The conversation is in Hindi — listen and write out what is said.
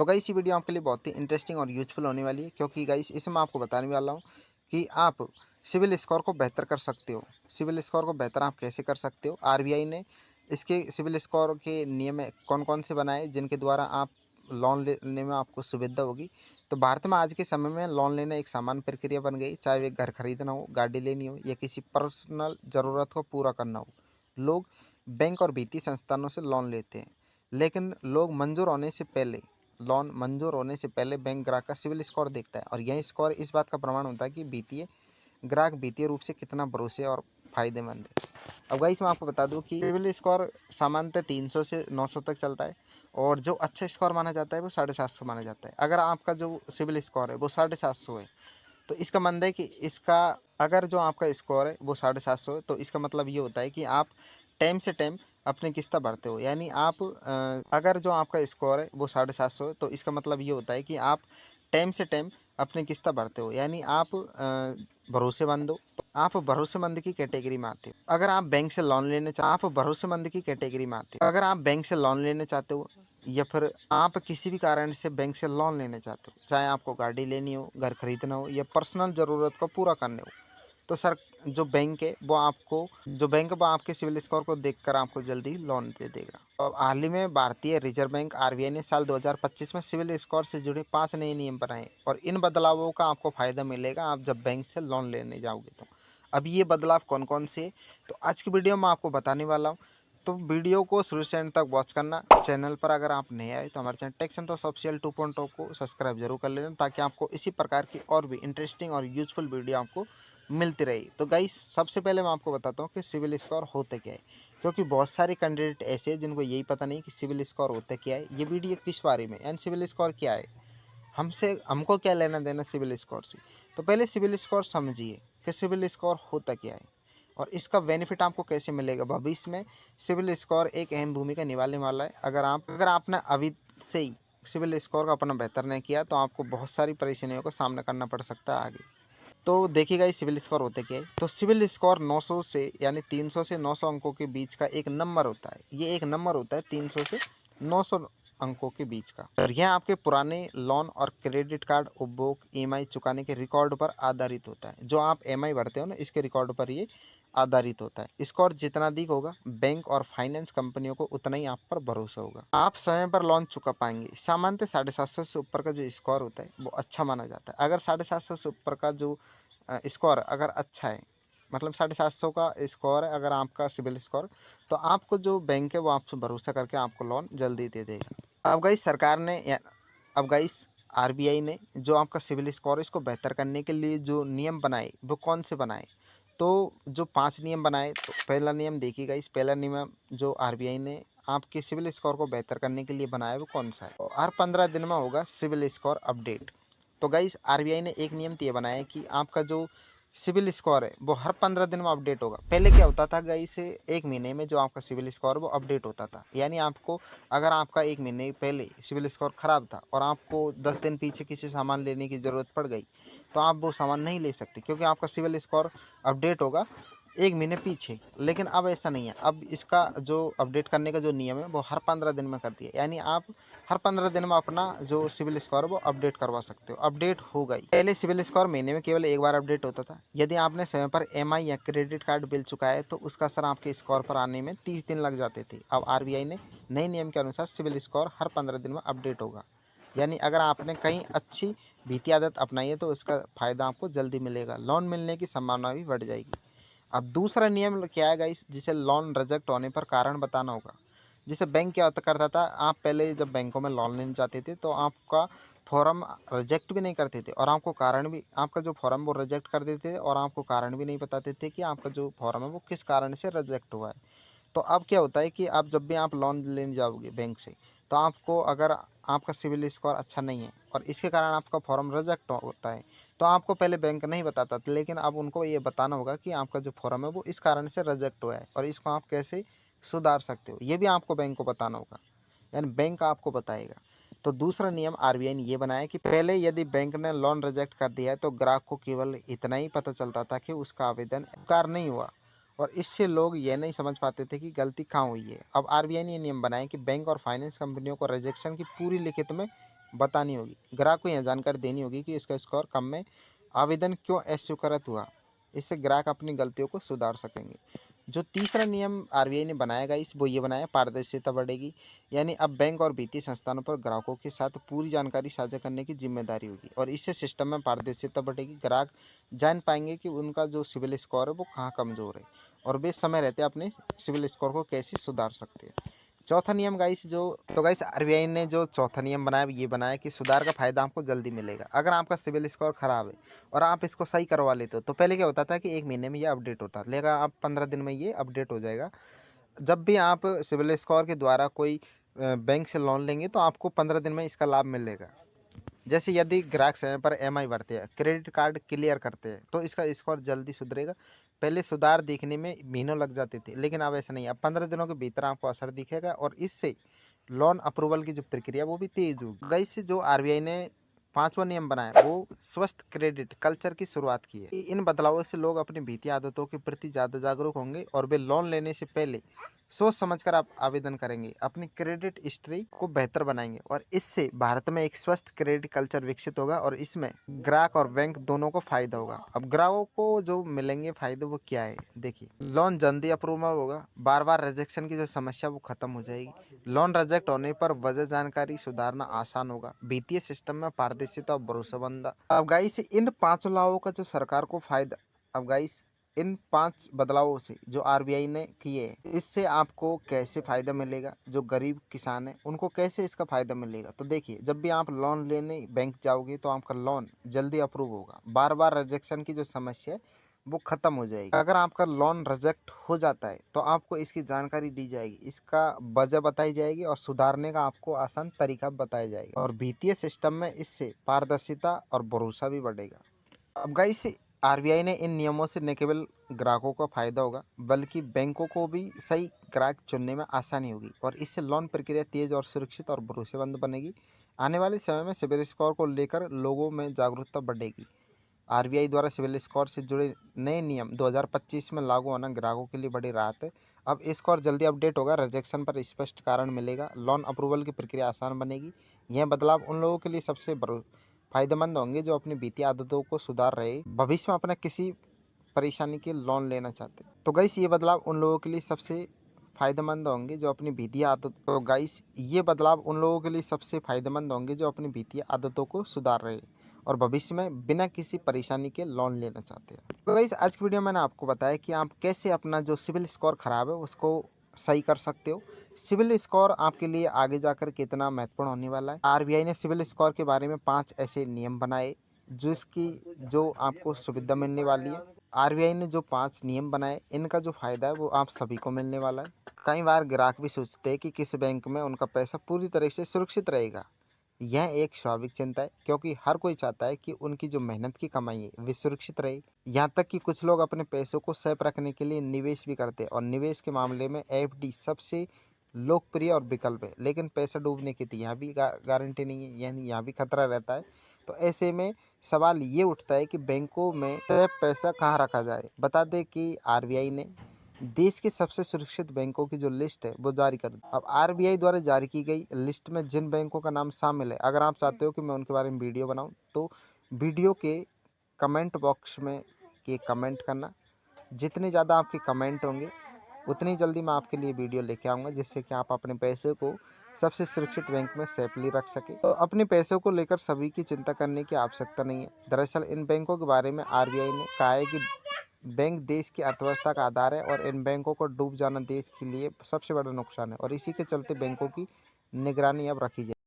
तो गाइस ये वीडियो आपके लिए बहुत ही इंटरेस्टिंग और यूज़फुल होने वाली है, क्योंकि गाइस इसमें मैं आपको बताने वाला हूँ कि आप सिविल स्कोर को बेहतर कर सकते हो। सिविल स्कोर को बेहतर आप कैसे कर सकते हो? आरबीआई ने इसके सिविल स्कोर के नियम कौन-कौन से बनाए जिनके द्वारा आप लोन लेने में आपको सुविधा होगी। तो भारत में आज के समय में लोन लेना एक सामान्य प्रक्रिया बन गई, चाहे वो एक घर खरीदना हो, गाड़ी लेनी हो या किसी पर्सनल ज़रूरत को पूरा करना हो। लोग बैंक और वित्तीय संस्थानों से लोन लेते हैं, लेकिन लोन मंजूर होने से पहले बैंक ग्राहक का सिविल स्कोर देखता है, और यह स्कोर इस बात का प्रमाण होता है कि ग्राहक वित्तीय रूप से कितना भरोसे और फायदेमंद है। अब गाइस मैं आपको बता दूं कि सिविल स्कोर सामान्यतः 300 से 900 तक चलता है, और जो अच्छा स्कोर माना जाता है वो 750 माना जाता है। अगर आपका जो सिविल स्कोर है वो 750 है, तो इसका मतलब है कि इसका अगर जो आपका स्कोर है वो 750 है, तो इसका मतलब ये होता है कि आप टाइम से टाइम अपनी किस्तें भरते हो। यानी आप अगर जो आपका स्कोर है वो 750 है, तो इसका मतलब ये होता है कि आप टाइम से टाइम अपनी किस्तें भरते हो, यानी आप भरोसेमंद हो। तो आप भरोसेमंद की कैटेगरी में आते हो। अगर आप बैंक से लोन लेने चाह आप भरोसेमंद की कैटेगरी में आते हो। अगर आप बैंक से लोन लेने चाहते हो या फिर आप किसी भी कारण से बैंक से लोन लेने चाहते हो, चाहे आपको गाड़ी लेनी हो, घर खरीदना हो या पर्सनल ज़रूरत को पूरा करने हो, तो सर जो बैंक है वो आपके सिविल स्कोर को देखकर आपको जल्दी लोन दे देगा। और हाल ही में भारतीय रिजर्व बैंक आरबीआई ने साल 2025 में सिविल स्कोर से जुड़े 5 नए नियम बनाए, और इन बदलावों का आपको फ़ायदा मिलेगा आप जब बैंक से लोन लेने जाओगे तो। अब ये बदलाव कौन कौन से हैं, तो आज की वीडियो में आपको बताने वाला हूँ। तो वीडियो को शुरू से एंड तक वॉच करना। चैनल पर अगर आप नए आए तो हमारे चैनल टेक संतोष ऑफिशियल 2.0 को सब्सक्राइब जरूर कर लेना, ताकि आपको इसी प्रकार की और भी इंटरेस्टिंग और यूजफुल वीडियो आपको मिलती रही। तो गाइस सबसे पहले मैं आपको बताता हूँ कि सिविल स्कोर होता क्या है, क्योंकि बहुत सारे कैंडिडेट ऐसे हैं जिनको यही पता नहीं कि सिविल स्कोर होता क्या है। ये वीडियो किस बारे में एंड सिविल स्कोर क्या है, हमको क्या लेना देना सिविल स्कोर से। तो पहले सिविल स्कोर समझिए कि सिविल स्कोर होता क्या है और इसका बेनिफिट आपको कैसे मिलेगा भविष्य में। सिविल स्कोर एक अहम भूमिका निभाने वाला है। अगर आपने अभी से ही सिविल स्कोर का अपना बेहतर नहीं किया तो आपको बहुत सारी परेशानियों का सामना करना पड़ सकता है आगे। तो देखिएगा ये सिविल स्कोर होते क्या है। तो सिविल स्कोर 900 से यानी 300 से 900 अंकों के बीच का एक नंबर होता है। ये एक नंबर होता है 300 से 900 अंकों के बीच का, और यह आपके पुराने लोन और क्रेडिट कार्ड उपभोग ईएमआई चुकाने के रिकॉर्ड पर आधारित होता है। जो आप ईएमआई भरते हो ना, इसके रिकॉर्ड पर ये आधारित होता है। स्कोर जितना अधिक होगा, बैंक और फाइनेंस कंपनियों को उतना ही आप पर भरोसा होगा, आप समय पर लोन चुका पाएंगे। सामान्यतः 750 से ऊपर का जो स्कोर होता है वो अच्छा माना जाता है। अगर 750 से ऊपर का जो स्कोर अगर अच्छा है, मतलब 750 का स्कोर है अगर आपका सिविल स्कोर, तो आपको जो बैंक है वो आपसे भरोसा करके आपको लोन जल्दी दे देगा। अब गाइस आरबीआई ने जो आपका सिविल स्कोर है इसको बेहतर करने के लिए जो नियम बनाए वो कौन से बनाए, तो जो 5 नियम बनाए। तो पहला नियम देखिए गाइस, पहला नियम जो आरबीआई ने आपके सिविल स्कोर को बेहतर करने के लिए बनाया वो कौन सा है, तो हर 15 दिन में होगा सिविल स्कोर अपडेट। तो गाइस आरबीआई ने एक नियम तो ये बनाया है कि आपका जो सिविल स्कोर है वो हर 15 दिन में अपडेट होगा। पहले क्या होता था गाइस, एक महीने में जो आपका सिविल स्कोर वो अपडेट होता था। यानी आपको अगर आपका एक महीने पहले सिविल स्कोर खराब था और आपको 10 दिन पीछे किसी सामान लेने की ज़रूरत पड़ गई, तो आप वो सामान नहीं ले सकते, क्योंकि आपका सिविल स्कोर अपडेट होगा एक महीने पीछे। लेकिन अब ऐसा नहीं है, अब इसका जो अपडेट करने का जो नियम है वो हर 15 दिन में कर दिया। यानी आप हर 15 दिन में अपना जो सिविल स्कोर है वो अपडेट करवा सकते हो। अपडेट हो गई। पहले सिविल स्कोर महीने में केवल एक बार अपडेट होता था। यदि आपने समय पर ईएमआई या क्रेडिट कार्ड बिल चुकाया है तो उसका असर आपके स्कोर पर आने में 30 दिन लग जाते थे। अब आरबीआई ने नए नियम के अनुसार सिविल स्कोर हर 15 दिन में अपडेट होगा। यानी अगर आपने कहीं अच्छी वित्तीय आदत अपनाई है तो इसका फ़ायदा आपको जल्दी मिलेगा, लोन मिलने की संभावना भी बढ़ जाएगी। अब दूसरा नियम क्या है गाइस, जिसे लोन रिजेक्ट होने पर कारण बताना होगा। जैसे बैंक क्या करता था, आप पहले जब बैंकों में लोन लेने जाते थे तो आपका फॉर्म रिजेक्ट भी नहीं करते थे, और आपको कारण भी, आपका जो फॉर्म वो रिजेक्ट कर देते थे और आपको कारण भी नहीं बताते थे कि आपका जो फॉर्म है वो किस कारण से रिजेक्ट हुआ है। तो अब क्या होता है कि आप जब भी आप लोन लेने जाओगे बैंक से, तो आपको अगर आपका सिविल स्कोर अच्छा नहीं है और इसके कारण आपका फॉर्म रिजेक्ट होता है, तो आपको पहले बैंक नहीं बताता था, लेकिन अब उनको ये बताना होगा कि आपका जो फॉर्म है वो इस कारण से रिजेक्ट हुआ है और इसको आप कैसे सुधार सकते हो, ये भी आपको बैंक को बताना होगा। यानी बैंक आपको बताएगा। तो दूसरा नियम आरबीआई ने ये बनाया कि पहले यदि बैंक ने लोन रिजेक्ट कर दिया है तो ग्राहक को केवल इतना ही पता चलता था कि उसका आवेदन स्वीकार नहीं हुआ, और इससे लोग ये नहीं समझ पाते थे कि गलती कहाँ हुई है। अब आरबीआई ने ये नियम बनाया कि बैंक और फाइनेंस कंपनियों को रिजेक्शन की पूरी लिखित में बतानी होगी। ग्राहक को यह जानकारी देनी होगी कि इसका स्कोर कम में आवेदन क्यों अस्वीकृत हुआ। इससे ग्राहक अपनी गलतियों को सुधार सकेंगे। जो तीसरा नियम आरबीआई ने बनाया गाइस वो ये बनाया, पारदर्शिता बढ़ेगी। यानी अब बैंक और वित्तीय संस्थानों पर ग्राहकों के साथ पूरी जानकारी साझा करने की जिम्मेदारी होगी और इससे सिस्टम में पारदर्शिता बढ़ेगी। ग्राहक जान पाएंगे कि उनका जो सिविल स्कोर है वो कहाँ कमज़ोर है और वे समय रहते अपने सिविल स्कोर को कैसे सुधार सकते हैं। चौथा नियम गाइस गाइस आरबीआई ने जो चौथा नियम बनाया ये बनाया कि सुधार का फायदा आपको जल्दी मिलेगा। अगर आपका सिविल स्कोर खराब है और आप इसको सही करवा लेते हो तो पहले क्या होता था कि 1 महीने में ये अपडेट होता, लेकिन आप 15 दिन में ये अपडेट हो जाएगा। जब भी आप सिविल स्कोर के द्वारा कोई बैंक से लोन लेंगे तो आपको 15 दिन में इसका लाभ मिलेगा। जैसे यदि ग्राहक समय पर ईएमआई भरते हैं, क्रेडिट कार्ड क्लियर करते हैं तो इसका स्कोर जल्दी सुधरेगा। पहले सुधार दिखने में महीनों लग जाते थे, लेकिन अब ऐसा नहीं है। अब 15 दिनों के भीतर आपको असर दिखेगा और इससे लोन अप्रूवल की जो प्रक्रिया वो भी तेज होगी। गाइस जो आरबीआई ने पांचवा नियम बनाया वो स्वस्थ क्रेडिट कल्चर की शुरुआत की है। इन बदलावों से लोग अपनी वित्तीय आदतों के प्रति ज़्यादा जागरूक होंगे और वे लोन लेने से पहले सोच समझकर आप आवेदन करेंगे, अपनी क्रेडिट हिस्ट्री को बेहतर बनाएंगे और इससे भारत में एक स्वस्थ क्रेडिट कल्चर विकसित होगा और इसमें ग्राहक और बैंक दोनों को फायदा होगा। अब ग्राहकों को जो मिलेंगे फायदे वो क्या है, देखिए लोन जल्दी अप्रूवल होगा, बार बार रिजेक्शन की जो समस्या वो खत्म हो जाएगी। लोन रिजेक्ट होने पर वजह जानकारी सुधारना आसान होगा। वित्तीय सिस्टम में पारदर्शिता और भरोसेमंद। अब गाइस इन 5 लाभों का जो सरकार को फायदा, अब गाइस इन 5 बदलावों से जो आरबीआई ने किए इससे आपको कैसे फ़ायदा मिलेगा, जो गरीब किसान है उनको कैसे इसका फ़ायदा मिलेगा। तो देखिए जब भी आप लोन लेने बैंक जाओगे तो आपका लोन जल्दी अप्रूव होगा, बार बार रिजेक्शन की जो समस्या है वो ख़त्म हो जाएगी। अगर आपका लोन रिजेक्ट हो जाता है तो आपको इसकी जानकारी दी जाएगी, इसका वजह बताई जाएगी और सुधारने का आपको आसान तरीका बताया जाएगा और वित्तीय सिस्टम में इससे पारदर्शिता और भरोसा भी बढ़ेगा। अब गाइस आरबीआई ने इन नियमों से न केवल ग्राहकों को फायदा होगा बल्कि बैंकों को भी सही ग्राहक चुनने में आसानी होगी और इससे लोन प्रक्रिया तेज और सुरक्षित और भरोसेमंद बनेगी। आने वाले समय में सिबिल स्कोर को लेकर लोगों में जागरूकता बढ़ेगी। आरबीआई द्वारा सिबिल स्कोर से जुड़े नए नियम 2025 में लागू होना ग्राहकों के लिए बड़ी राहत है। अब स्कोर जल्दी अपडेट होगा, रिजेक्शन पर स्पष्ट कारण मिलेगा, लोन अप्रूवल की प्रक्रिया आसान बनेगी। यह बदलाव उन लोगों के लिए सबसे फायदेमंद होंगे जो अपनी वित्तीय आदतों को सुधार रहे, भविष्य में अपना किसी परेशानी के लोन लेना चाहते हैं। तो गाइस ये बदलाव उन लोगों के लिए सबसे फायदेमंद होंगे जो अपनी वित्तीय आदत तो गाइस ये बदलाव उन लोगों के लिए सबसे फायदेमंद होंगे जो अपनी वित्तीय आदतों को सुधार रहे और भविष्य में बिना किसी परेशानी के लोन लेना चाहते हैं। तो गाइस आज की वीडियो में मैंने आपको बताया कि आप कैसे अपना जो सिविल स्कोर खराब है उसको सही कर सकते हो। सिविल स्कोर आपके लिए आगे जाकर कितना महत्वपूर्ण होने वाला है। आरबीआई ने सिविल स्कोर के बारे में 5 ऐसे नियम बनाए जो आपको सुविधा मिलने वाली है। आरबीआई ने जो 5 नियम बनाए इनका जो फायदा है वो आप सभी को मिलने वाला है। कई बार ग्राहक भी सोचते हैं कि किस बैंक में उनका पैसा पूरी तरह से सुरक्षित रहेगा। यह एक स्वाभाविक चिंता है क्योंकि हर कोई चाहता है कि उनकी जो मेहनत की कमाई है वे सुरक्षित रहे। यहाँ तक कि कुछ लोग अपने पैसों को सेफ रखने के लिए निवेश भी करते हैं और निवेश के मामले में एफडी सबसे लोकप्रिय और विकल्प है। लेकिन पैसा डूबने की तो यहाँ भी गारंटी नहीं है, यानी यहाँ भी खतरा रहता है। तो ऐसे में सवाल ये उठता है कि बैंकों में सेफ पैसा कहाँ रखा जाए। बता दें कि आरबीआई ने देश के सबसे सुरक्षित बैंकों की जो लिस्ट है वो जारी कर दी। अब आरबीआई द्वारा जारी की गई लिस्ट में जिन बैंकों का नाम शामिल है, अगर आप चाहते हो कि मैं उनके बारे में वीडियो बनाऊं तो वीडियो के कमेंट बॉक्स में के कमेंट करना। जितने ज़्यादा आपके कमेंट होंगे उतनी जल्दी मैं आपके लिए वीडियो लेके आऊँगा जिससे कि आप अपने पैसे को सबसे सुरक्षित बैंक में सेफली रख सके। तो अपने पैसों को लेकर सभी की चिंता करने की आवश्यकता नहीं है। दरअसल इन बैंकों के बारे में आरबीआई ने कहा है कि बैंक देश की अर्थव्यवस्था का आधार है और इन बैंकों को डूब जाना देश के लिए सबसे बड़ा नुकसान है और इसी के चलते बैंकों की निगरानी अब रखी जाए।